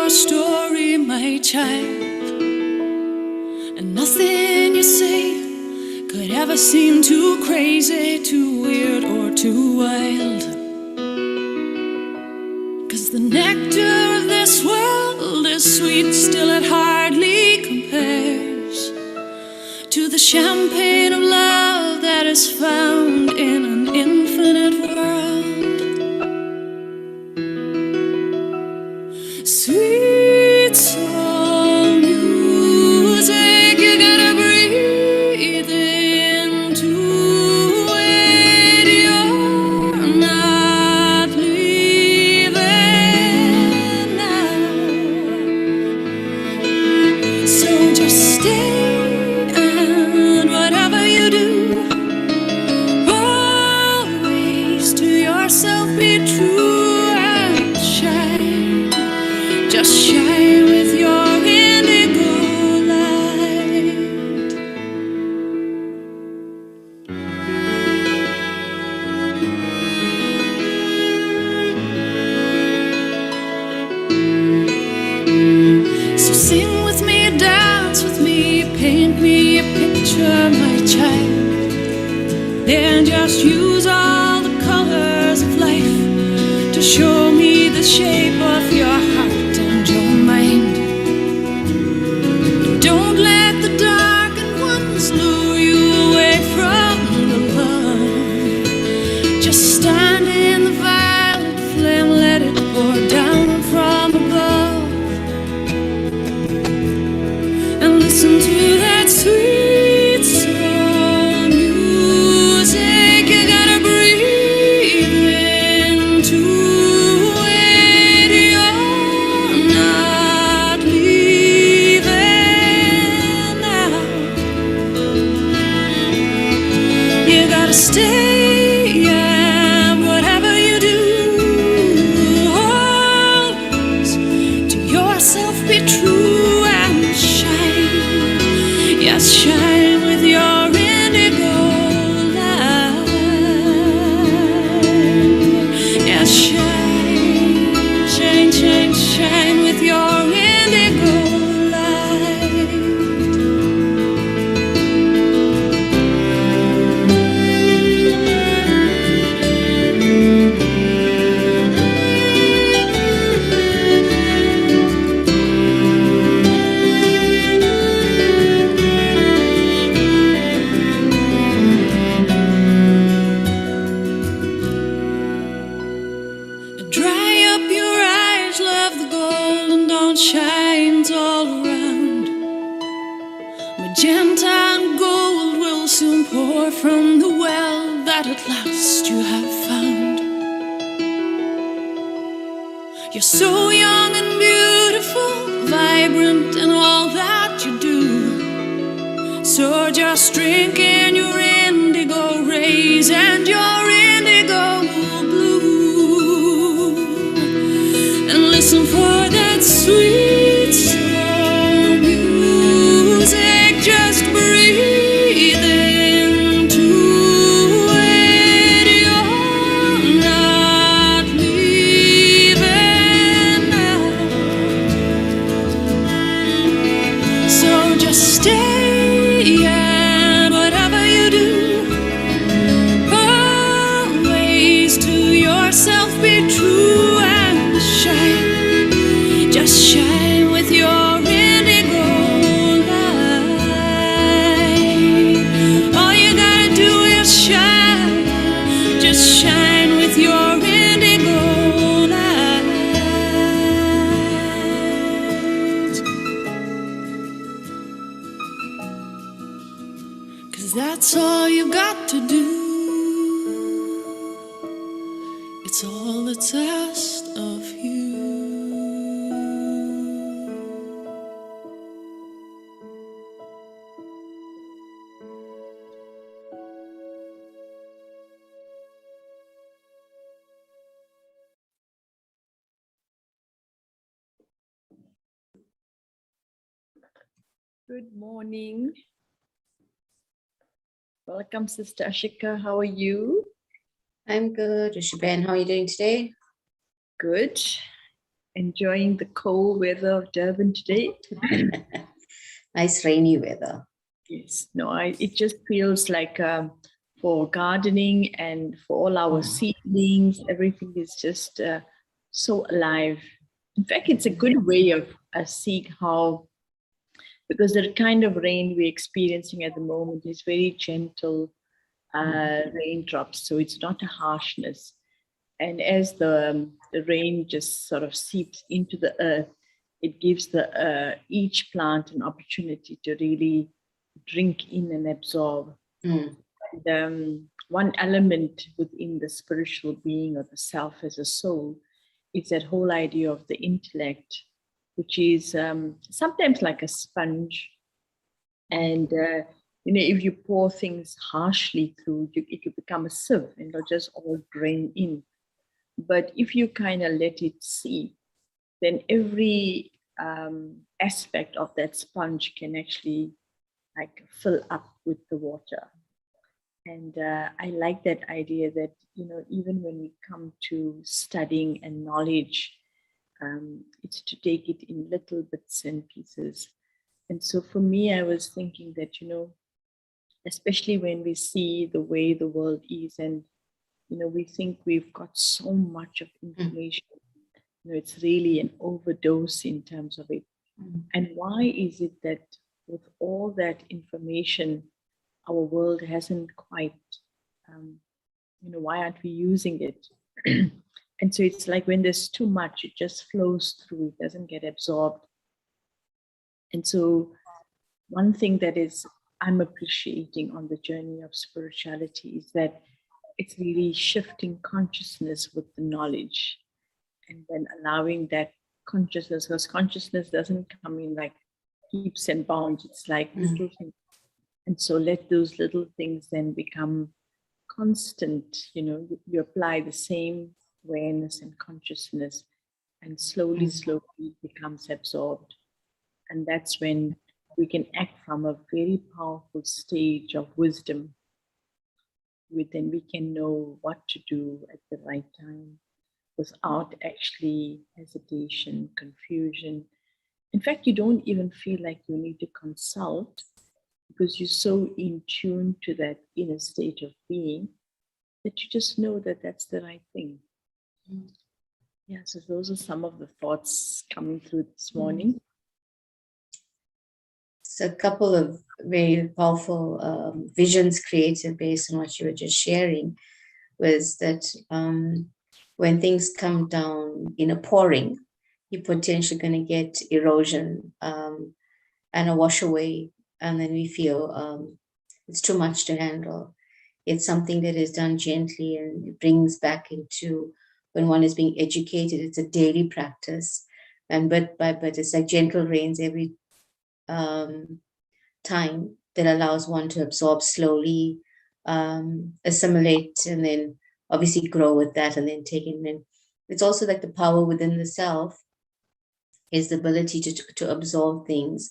story, my child, and nothing you say could ever seem too crazy, too weird, or too wild. 'Cause the nectar of this world is sweet, still it hardly compares to the champagne of love that is found in an infinite world. Sweet soul music, you gotta breathe into it. You're not leaving now, so just stay, and whatever you do, always to yourself be true and shine. Just shine with your indigo light. So sing with me, dance with me, paint me a picture, my child. Then just use all the colors of life to show me the shape of your heart and your mind. Don't let the darkened ones lure you away from the love. Just stand in the violet flame, let it pour down from above, and listen to that sweet soul music. You gotta breathe into it. You're not leaving now. You gotta stay, and whatever you do, always to yourself be true and shine. Yes, shine with your indigo light. Yes, shine, shine, shine, shine with your indigo light. Magenta and gold will soon pour from the well that at last you have found. You're so young and beautiful, vibrant in all that you do. So just drink in your indigo rays and your indigo blue, and listen for that sweet soul music. Just breathe into it. You're not leaving now. So just stay, and whatever you do, always to yourself be true and shine. Just shine with your indigo light. All you gotta do is shine. Just shine with your indigo light. 'Cause that's all you got to do. It's all that's asked of you. Good morning. Welcome, Sister Ashika. How are you? I'm good. Rishabhan, how are you doing today? Good. Enjoying the cold weather of Durban today. Nice rainy weather. Yes. No, it just feels like for gardening and for all our seedlings, everything is just so alive. In fact, it's a good way of seeing how, because the kind of rain we're experiencing at the moment is very gentle raindrops, so it's not a harshness. And as the rain just sort of seeps into the earth, it gives each plant an opportunity to really drink in and absorb. Mm. And, one element within the spiritual being or the self as a soul is that whole idea of the intellect, which is sometimes like a sponge. And if you pour things harshly through, it could become a sieve and it'll just all drain in. But if you kind of let it seep, then every aspect of that sponge can actually like fill up with the water. And I like that idea that, even when we come to studying and knowledge, it's to take it in little bits and pieces. And so for me, I was thinking that, especially when we see the way the world is, and, we think we've got so much of information, it's really an overdose in terms of it. And why is it that with all that information, our world hasn't quite, why aren't we using it? And so it's like when there's too much, it just flows through, it doesn't get absorbed. And so one thing that I'm appreciating on the journey of spirituality is that it's really shifting consciousness with the knowledge, and then allowing that consciousness, because consciousness doesn't come in like heaps and bounds, it's like little things. And so let those little things then become constant, you apply the same awareness and consciousness, and slowly it becomes absorbed. And that's when we can act from a very powerful stage of wisdom. Then we can know what to do at the right time without actually hesitation, confusion. In fact, you don't even feel like you need to consult, because you're so in tune to that inner state of being that you just know that that's the right thing. Yeah, so those are some of the thoughts coming through this morning. So a couple of very powerful visions created based on what you were just sharing was that when things come down in a pouring, you're potentially going to get erosion and a wash away and then we feel it's too much to handle. It's something that is done gently, and it brings back into when one is being educated. It's a daily practice, and bit by bit, it's like gentle rains every time that allows one to absorb slowly, assimilate, and then obviously grow with that, and then take it in. It's also like the power within the self is the ability to absorb things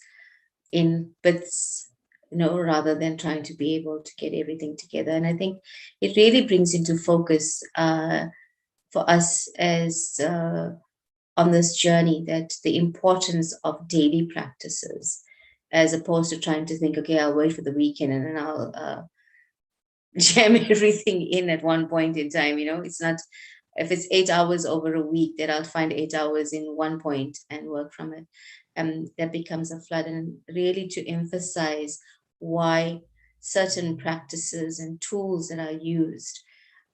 in bits, rather than trying to be able to get everything together. And I think it really brings into focus for us as on this journey, that the importance of daily practices, as opposed to trying to think, okay, I'll wait for the weekend and then I'll jam everything in at one point in time. It's not, if it's 8 hours over a week, that I'll find 8 hours in one point and work from it. And that becomes a flood. And really to emphasize why certain practices and tools that are used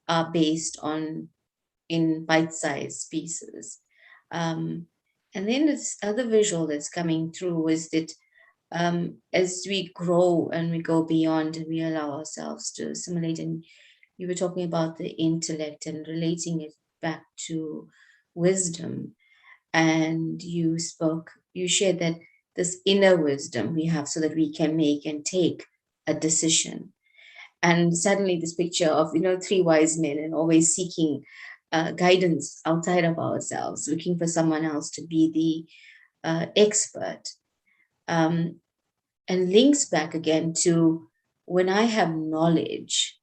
are based on in bite-sized pieces. And then this other visual that's coming through is that as we grow and we go beyond and we allow ourselves to assimilate, and you were talking about the intellect and relating it back to wisdom, and you shared that this inner wisdom we have so that we can make and take a decision. And suddenly this picture of, three wise men and always seeking guidance outside of ourselves, looking for someone else to be the expert, and links back again to when I have knowledge.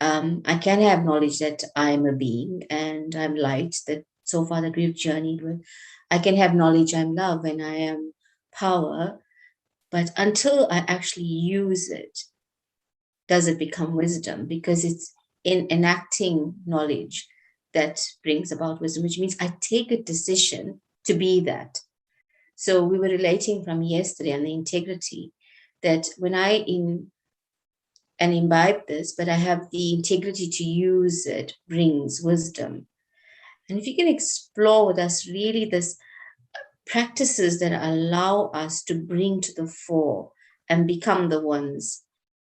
I can have knowledge that I'm a being and I'm light, that so far that we've journeyed with. I can have knowledge I'm love and I am power, but until I actually use it, does it become wisdom? Because it's in enacting knowledge that brings about wisdom, which means I take a decision to be that. So we were relating from yesterday on the integrity, that when I imbibe this, but I have the integrity to use it, brings wisdom. And if you can explore with us really this practices that allow us to bring to the fore and become the ones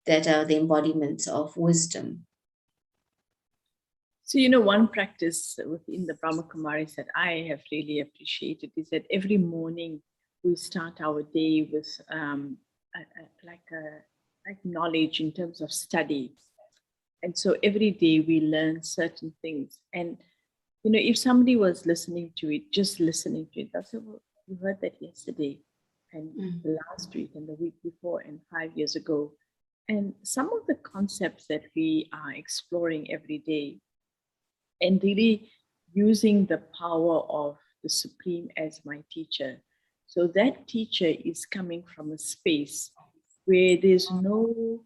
that are the embodiments of wisdom. So, one practice within the Brahma Kumaris that I have really appreciated is that every morning we start our day with like knowledge in terms of study. And so every day we learn certain things. And, if somebody was listening to it, just listening to it, they'll say, well, you heard that yesterday and the last week and the week before and 5 years ago. And some of the concepts that we are exploring every day and really using the power of the Supreme as my teacher. So that teacher is coming from a space where there's no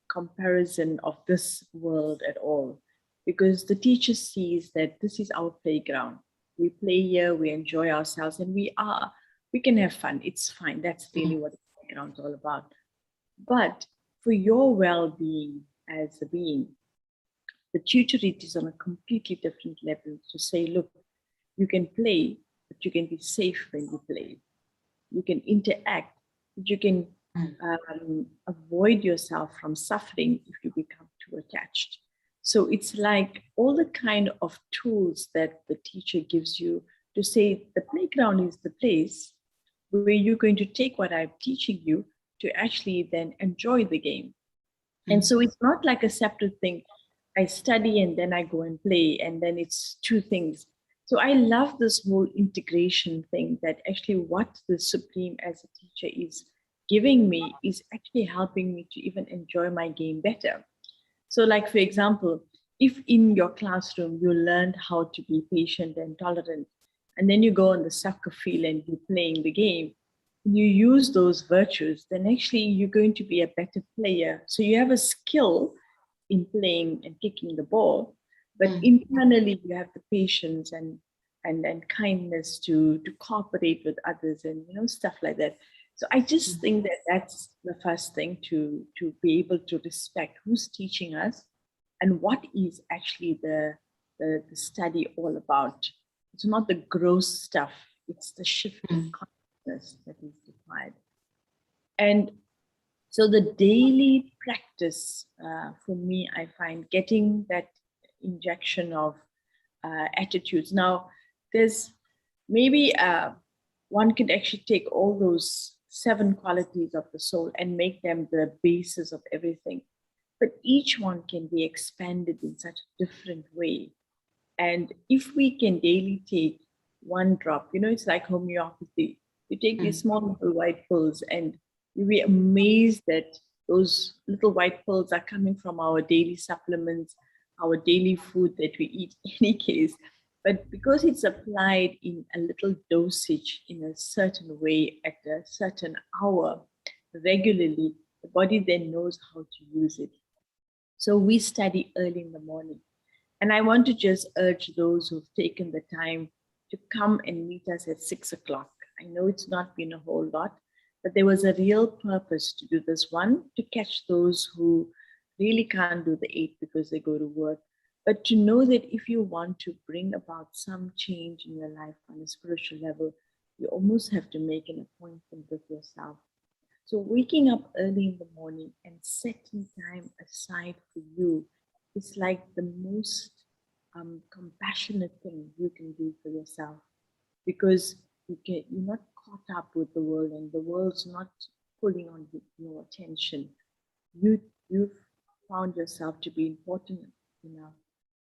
comparison of this world at all, because the teacher sees that this is our playground. We play here, we enjoy ourselves, and we can have fun. It's fine. That's really what the playground's all about. But for your well-being as a being, the tutorate is on a completely different level to say, look, you can play, but you can be safe when you play. You can interact, but you can avoid yourself from suffering if you become too attached. So it's like all the kind of tools that the teacher gives you to say the playground is the place where you're going to take what I'm teaching you to actually then enjoy the game. And so it's not like a separate thing. I study and then I go and play, and then it's two things. So I love this whole integration thing, that actually what the Supreme as a teacher is giving me is actually helping me to even enjoy my game better. So like, for example, if in your classroom you learned how to be patient and tolerant, and then you go on the soccer field and you're playing the game, you use those virtues, then actually you're going to be a better player. So you have a skill in playing and kicking the ball, but internally you have the patience and kindness to cooperate with others and stuff like that. So I just think that that's the first thing, to be able to respect who's teaching us and what is actually the study all about. It's not the gross stuff, it's the shift in consciousness that is required. And so the daily practice for me, I find getting that injection of attitudes. Now, there's maybe one could actually take all those 7 qualities of the soul and make them the basis of everything. But each one can be expanded in such a different way. And if we can daily take one drop, it's like homeopathy. You take these small little white pills and you'll be amazed that those little white pills are coming from our daily supplements, our daily food that we eat in any case. But because it's applied in a little dosage in a certain way at a certain hour regularly, the body then knows how to use it. So we study early in the morning. And I want to just urge those who've taken the time to come and meet us at 6 o'clock. I know it's not been a whole lot, but there was a real purpose to do this. One, to catch those who really can't do the 8 because they go to work, but to know that if you want to bring about some change in your life on a spiritual level, you almost have to make an appointment with yourself. So waking up early in the morning and setting time aside for you is like the most compassionate thing you can do for yourself, because you're not caught up with the world and the world's not pulling on your attention. You've found yourself to be important enough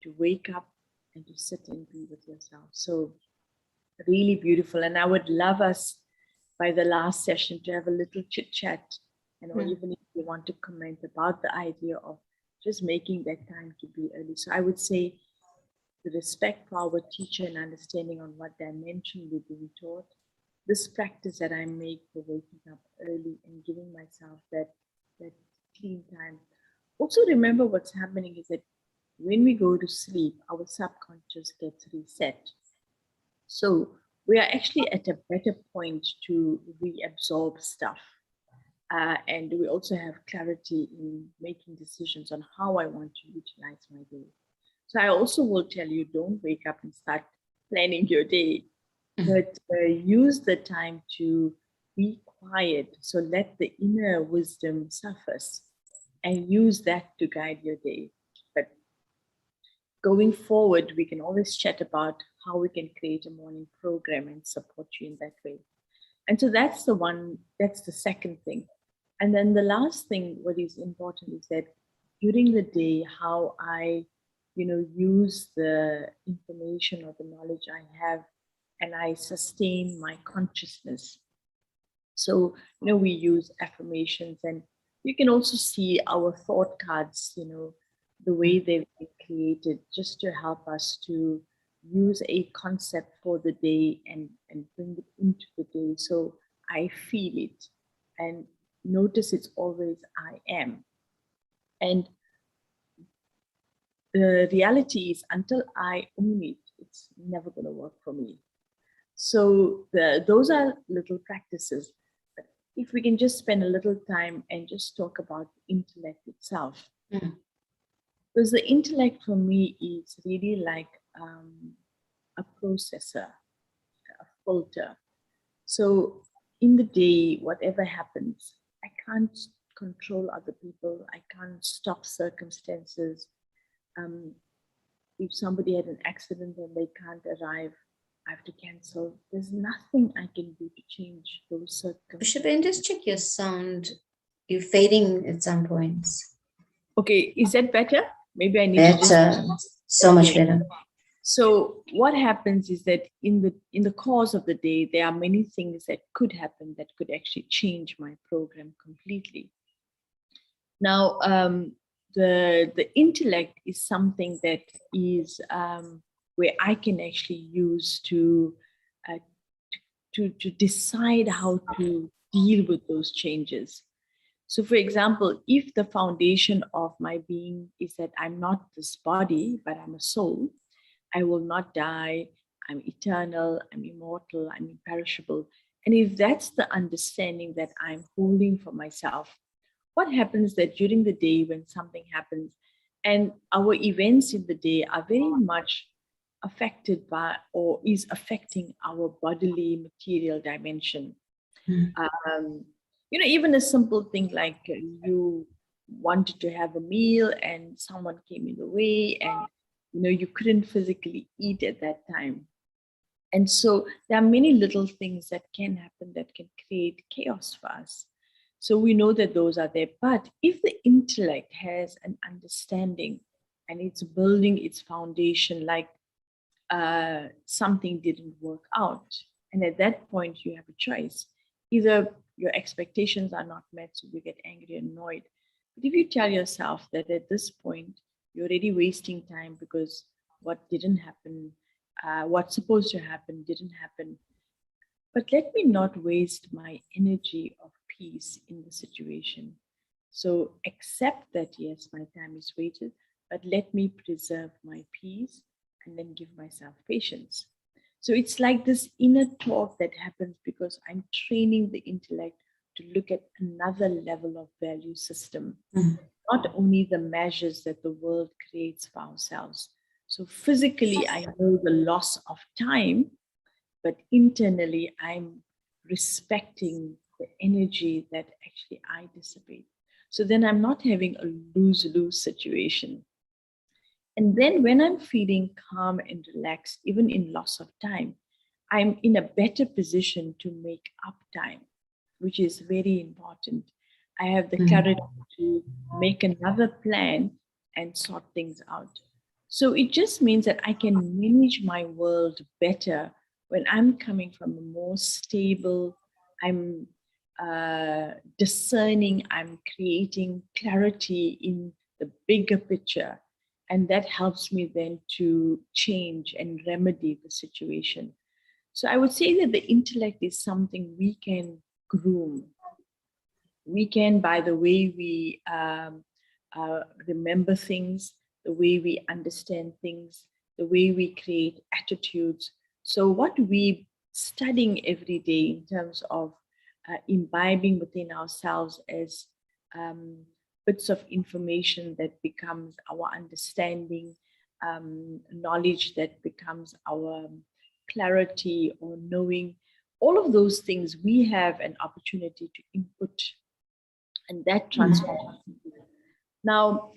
to wake up and to sit and be with yourself. So really beautiful. And I would love us by the last session to have a little chit chat, and or even if you want to comment about the idea of just making that time to be early. So I would say the respect for our teacher and understanding on what dimension we're being taught, this practice that I make for waking up early and giving myself that clean time. Also remember what's happening is that when we go to sleep, our subconscious gets reset. So we are actually at a better point to reabsorb stuff. And we also have clarity in making decisions on how I want to utilize my day. So I also will tell you, don't wake up and start planning your day, but use the time to be quiet. So let the inner wisdom surface and use that to guide your day. But going forward, we can always chat about how we can create a morning program and support you in that way. And so that's the second thing. And then the last thing, what is important is that during the day, how I, use the information or the knowledge I have, and I sustain my consciousness. So, we use affirmations, and you can also see our thought cards, the way they've been created just to help us to use a concept for the day and bring it into the day. So I feel it, and notice it's always I am. And the reality is, until I own it, it's never going to work for me. So those are little practices. But if we can just spend a little time and just talk about the intellect itself. Because the intellect for me is really like a processor, a filter. So in the day, whatever happens, I can't control other people. I can't stop circumstances. If somebody had an accident and they can't arrive, I have to cancel. There's nothing I can do to change those circumstances. Pushpain, just check your sound. You're fading at some points. Okay, is that better? Maybe I need better. to just... So much better. So what happens is that in the course of the day, there are many things that could happen that could actually change my program completely. Now, the intellect is something that is where I can actually use to decide how to deal with those changes. So, for example, if the foundation of my being is that I'm not this body, but I'm a soul, I will not die, I'm eternal, I'm immortal, I'm imperishable. And if that's the understanding that I'm holding for myself, what happens that during the day when something happens, and our events in the day are very much affected by or is affecting our bodily material dimension. Even a simple thing like you wanted to have a meal and someone came in the way, and you couldn't physically eat at that time. And so there are many little things that can happen that can create chaos for us. So we know that those are there. But if the intellect has an understanding and it's building its foundation, like something didn't work out, and at that point you have a choice. Either your expectations are not met, so you get angry and annoyed. But if you tell yourself that at this point you're already wasting time because what didn't happen, what's supposed to happen didn't happen, but let me not waste my energy of peace in the situation. So accept that, yes, my time is wasted, but let me preserve my peace and then give myself patience. So it's like this inner talk that happens because I'm training the intellect to look at another level of value system, not only the measures that the world creates for ourselves. So physically, I know the loss of time, but internally, I'm respecting the energy that actually I dissipate. So then I'm not having a lose-lose situation. And then when I'm feeling calm and relaxed, even in loss of time, I'm in a better position to make up time, which is very important. I have the courage to make another plan and sort things out. So it just means that I can manage my world better when I'm coming from a more stable, I'm discerning, I'm creating clarity in the bigger picture. And that helps me then to change and remedy the situation. So I would say that the intellect is something we can groom. We can, by the way we remember things, the way we understand things, the way we create attitudes. So what we studying every day in terms of imbibing within ourselves as bits of information that becomes our understanding, knowledge that becomes our clarity or knowing, all of those things we have an opportunity to input, and that transforms. Now,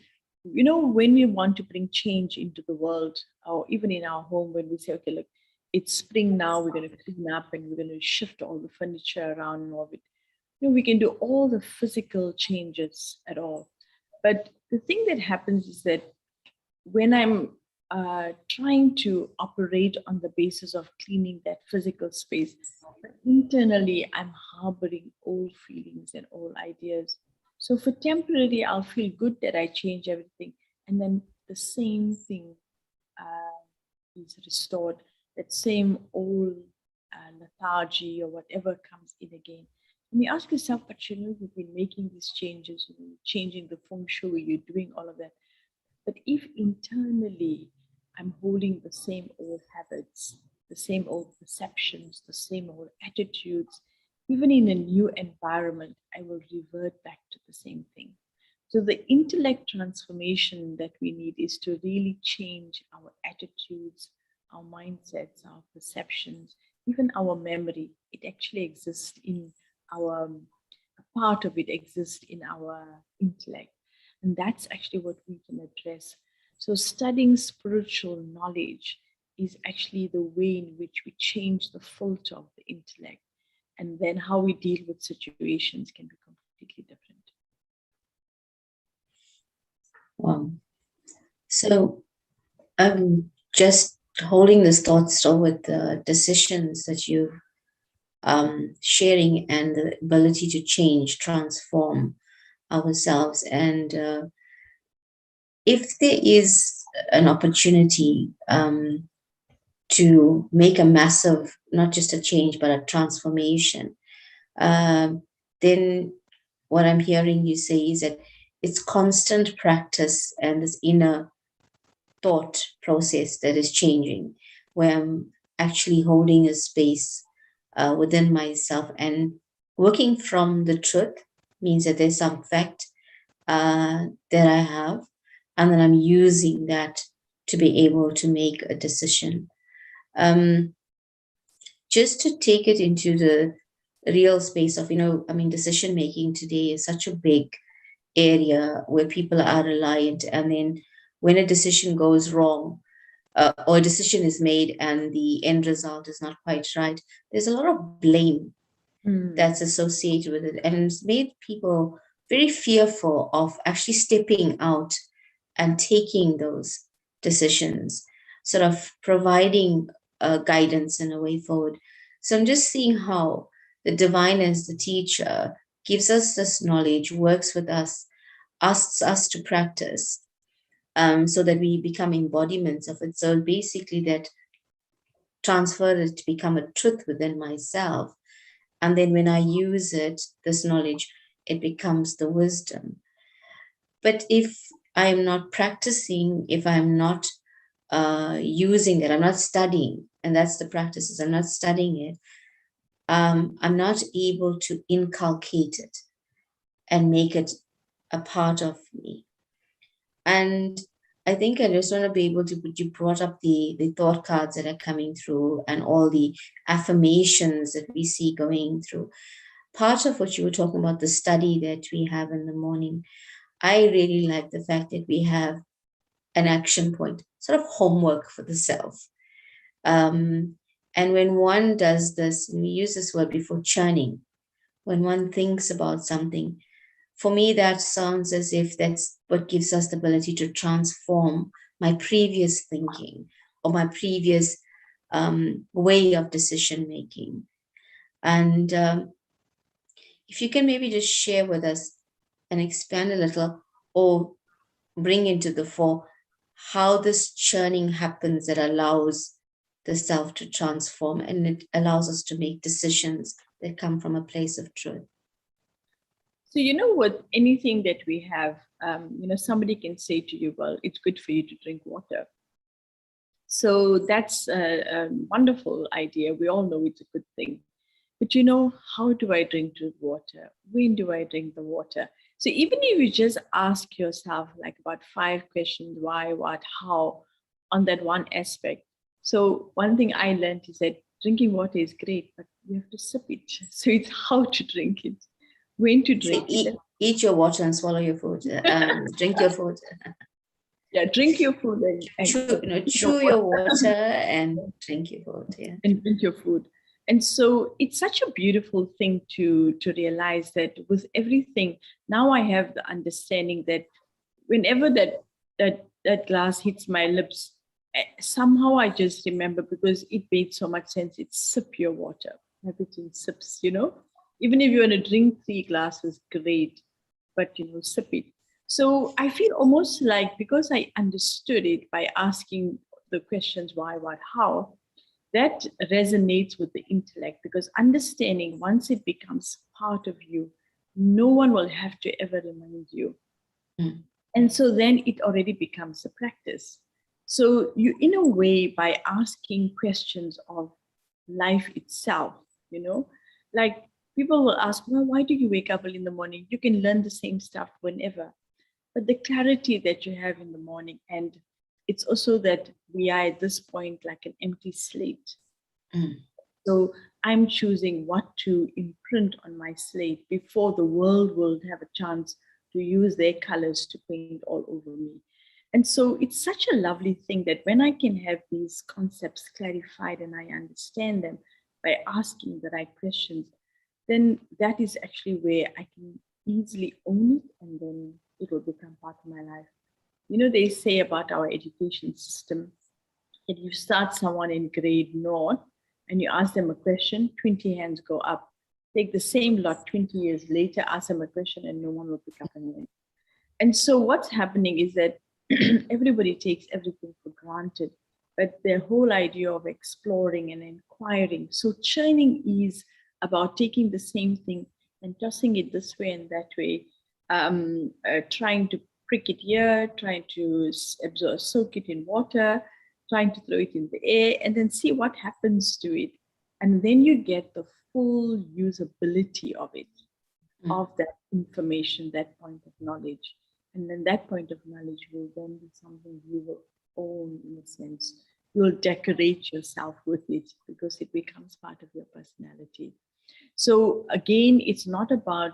when we want to bring change into the world, or even in our home, when we say, okay, look, it's spring now, we're going to clean up and we're going to shift all the furniture around and all of it. We can do all the physical changes at all. But the thing that happens is that when I'm trying to operate on the basis of cleaning that physical space, but internally I'm harboring old feelings and old ideas. So for temporary, I'll feel good that I change everything, and then the same thing is restored. That same old lethargy or whatever comes in again. And you ask yourself, but you've been making these changes, changing the feng shui, you're doing all of that. But if internally I'm holding the same old habits, the same old perceptions, the same old attitudes, even in a new environment, I will revert back to the same thing. So the intellect transformation that we need is to really change our attitudes, our mindsets, our perceptions, even our memory. It actually exists in our, a part of it exists in our intellect. And that's actually what we can address. So studying spiritual knowledge is actually the way in which we change the filter of the intellect. And then how we deal with situations can be completely different. Wow. So I'm just holding this thought still with the decisions that you're sharing and the ability to change, transform ourselves. And if there is an opportunity to make a massive, not just a change, but a transformation, then what I'm hearing you say is that it's constant practice and this inner thought process that is changing, where I'm actually holding a space within myself and working from the truth means that there's some fact that I have, and then I'm using that to be able to make a decision. Just to take it into real space of, decision making today is such a big area where people are reliant. And then when a decision goes wrong, or a decision is made and the end result is not quite right, there's a lot of blame that's associated with it. And it's made people very fearful of actually stepping out and taking those decisions, sort of providing guidance and a way forward. So I'm just seeing how the divine, as the teacher, gives us this knowledge, works with us, asks us to practice, so that we become embodiments of it. So basically that transfer it to become a truth within myself. And then when I use it, this knowledge, it becomes the wisdom. But if I am not practicing, if I'm not using it, I'm not studying, and that's the practice, is I'm not studying it, I'm not able to inculcate it and make it a part of me. And I think I just want to be able to, you brought up the thought cards that are coming through and all the affirmations that we see going through. Part of what you were talking about, the study that we have in the morning, I really like the fact that we have an action point, sort of homework for the self. And when one does this, and we use this word before, churning, when one thinks about something, for me, that sounds as if that's what gives us the ability to transform my previous thinking or my previous way of decision making. And if you can maybe just share with us and expand a little, or bring into the fore how this churning happens that allows the self to transform, and it allows us to make decisions that come from a place of truth. So, with anything that we have, somebody can say to you, well, it's good for you to drink water. So that's a wonderful idea. We all know it's a good thing. But how do I drink the water? When do I drink the water? So even if you just ask yourself like about 5 questions, why, what, how, on that one aspect. So one thing I learned is that drinking water is great, but you have to sip it. So it's how to drink it. When to drink it. Eat your water and swallow your food. Drink your food. Yeah, drink your food and chew your water and drink your food. Yeah, and drink your food. And so it's such a beautiful thing to realize that with everything, now I have the understanding that whenever that glass hits my lips, somehow I just remember, because it made so much sense. It's sip your water. Everything sips, Even if you want to drink 3 glasses, great, but sip it. So I feel almost like, because I understood it by asking the questions why, what, how, that resonates with the intellect, because understanding, once it becomes part of you, no one will have to ever remind you. And so then it already becomes a practice. So you, in a way, by asking questions of life itself, like, people will ask, well, why do you wake up early in the morning? You can learn the same stuff whenever. But the clarity that you have in the morning, and it's also that we are at this point like an empty slate. So I'm choosing what to imprint on my slate before the world will have a chance to use their colors to paint all over me. And so it's such a lovely thing that when I can have these concepts clarified and I understand them by asking the right questions, then that is actually where I can easily own it, and then it will become part of my life. They say about our education system, if you start someone in grade 0 and you ask them a question, 20 hands go up. Take the same lot 20 years later, ask them a question, and no one will pick up on it. And so what's happening is that everybody takes everything for granted, but the whole idea of exploring and inquiring. So churning is about taking the same thing and tossing it this way and that way, trying to prick it here, trying to absorb, soak it in water, trying to throw it in the air, and then see what happens to it. And then you get the full usability of it, of that information, that point of knowledge. And then that point of knowledge will then be something you will own, in a sense. You'll decorate yourself with it because it becomes part of your personality. So again, it's not about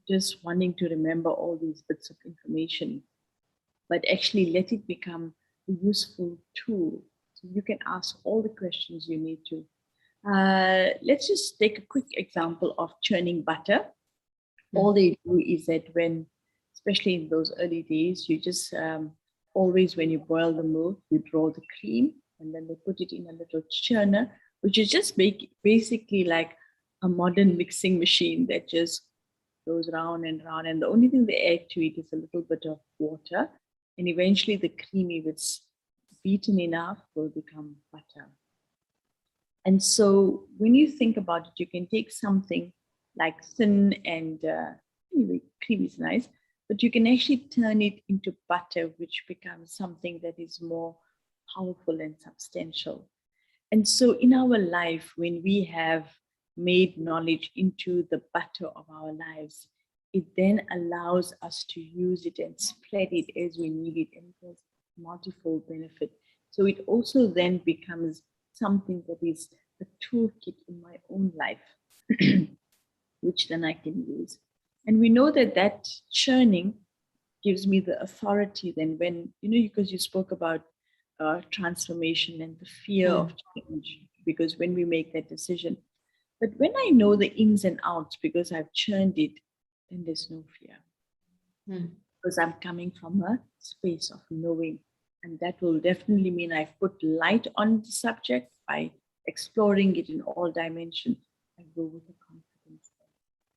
just wanting to remember all these bits of information, but actually let it become a useful tool. So you can ask all the questions you need to. Let's just take a quick example of churning butter. All they do is that when, especially in those early days, you just always when you boil the milk, you draw the cream and then they put it in a little churner, which is just basically like a modern mixing machine that just goes round and round. And the only thing they add to it is a little bit of water. And eventually the cream, if it's beaten enough, will become butter. And so when you think about it, you can take something like thin and anyway, cream is nice, but you can actually turn it into butter, which becomes something that is more powerful and substantial. And so in our life, when we have made knowledge into the butter of our lives, it then allows us to use it and spread it as we need it, and it has multiple benefit. So it also then becomes something that is a toolkit in my own life, which then I can use. And we know that that churning gives me the authority then when, because you spoke about transformation and the fear of change, because when we make that decision, but when I know the ins and outs because I've churned it, then there's no fear. Because I'm coming from a space of knowing. And that will definitely mean I've put light on the subject by exploring it in all dimensions. I go with the confidence.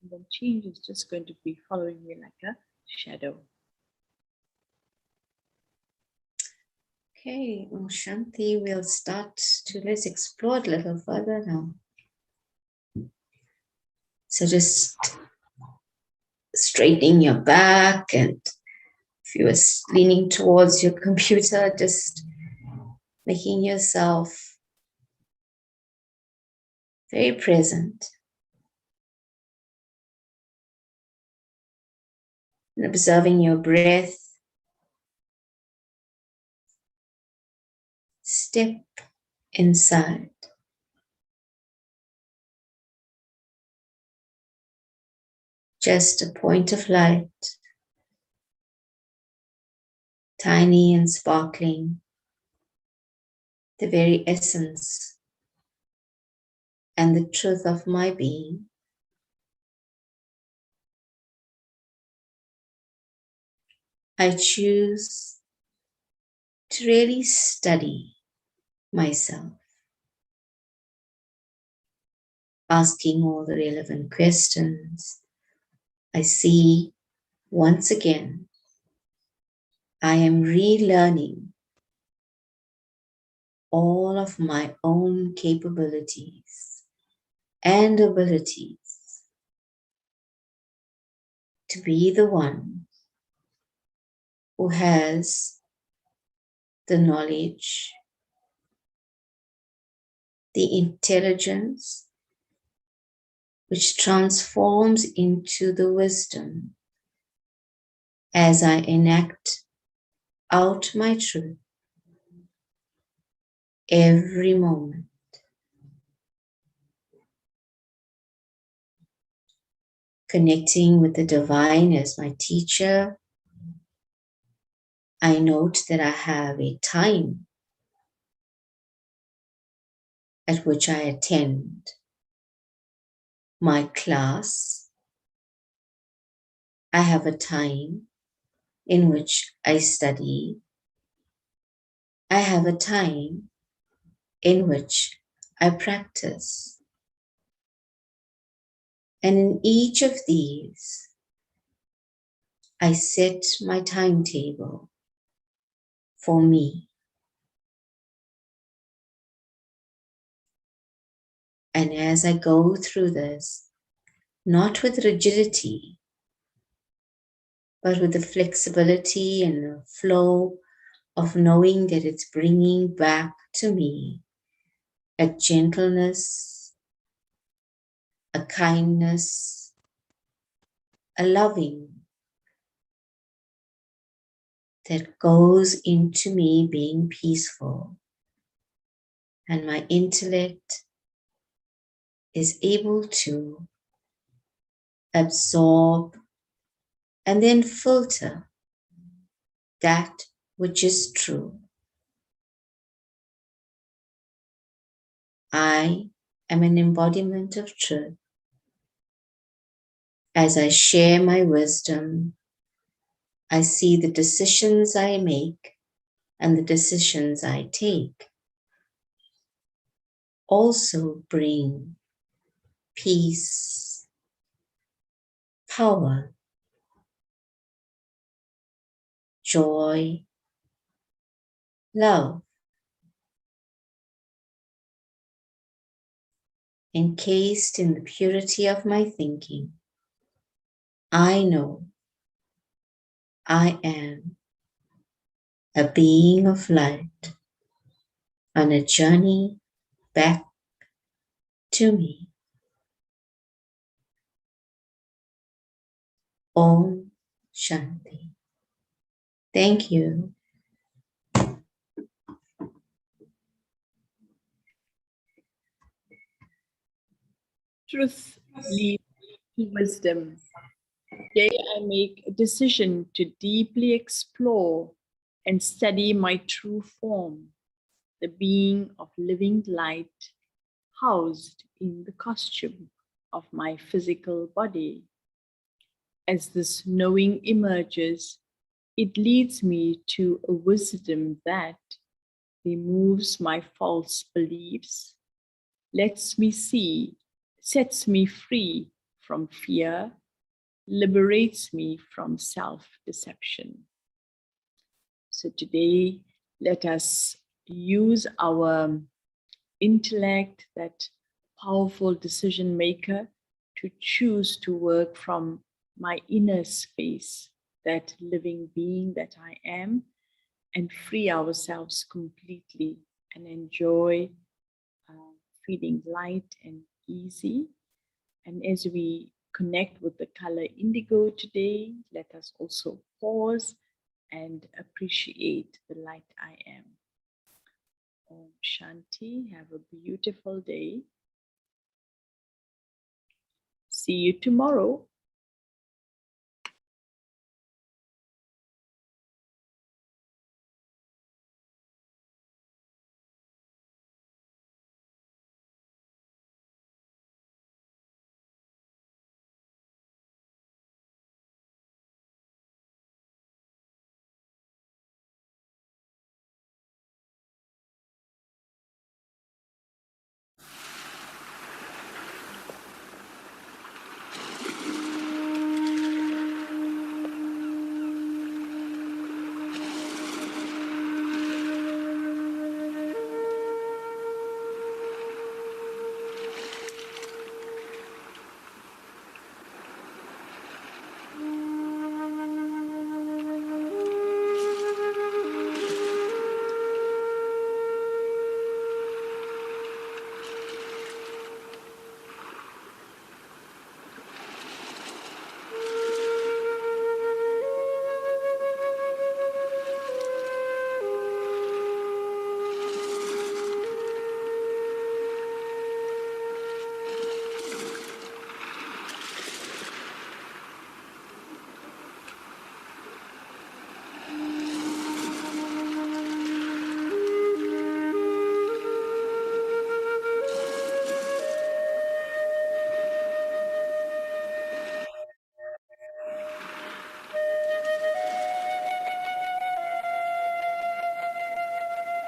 And then change is just going to be following me like a shadow. Okay, well, Shanti, we'll start to let's explore it a little further now. So just straightening your back, and if you are leaning towards your computer, just making yourself very present and observing your breath. Step inside. Just a point of light, tiny and sparkling, the very essence and the truth of my being. I choose to really study myself, asking all the relevant questions. I see once again, I am relearning all of my own capabilities and abilities to be the one who has the knowledge, the intelligence, which transforms into the wisdom as I enact out my truth every moment. Connecting with the divine as my teacher, I note that I have a time at which I attend my class. I have a time in which I study. I have a time in which I practice. And in each of these, I set my timetable for me. And as I go through this, not with rigidity, but with the flexibility and the flow of knowing that it's bringing back to me a gentleness, a kindness, a loving that goes into me being peaceful, and my intellect is able to absorb and then filter that which is true. I am an embodiment of truth. As I share my wisdom, I see the decisions I make and the decisions I take also bring peace, power, joy, love. Encased in the purity of my thinking, I know I am a being of light on a journey back to me. Om Shanti. Thank you. Truth leads to wisdom. Today I make a decision to deeply explore and study my true form, the being of living light housed in the costume of my physical body. As this knowing emerges, it leads me to a wisdom that removes my false beliefs, lets me see, sets me free from fear, liberates me from self-deception. So today, let us use our intellect, that powerful decision maker, to choose to work from my inner space, that living being that I am, and free ourselves completely and enjoy feeling light and easy. And as we connect with the color indigo today, let us also pause and appreciate the light I am. Om Shanti. Have a beautiful day. See you tomorrow.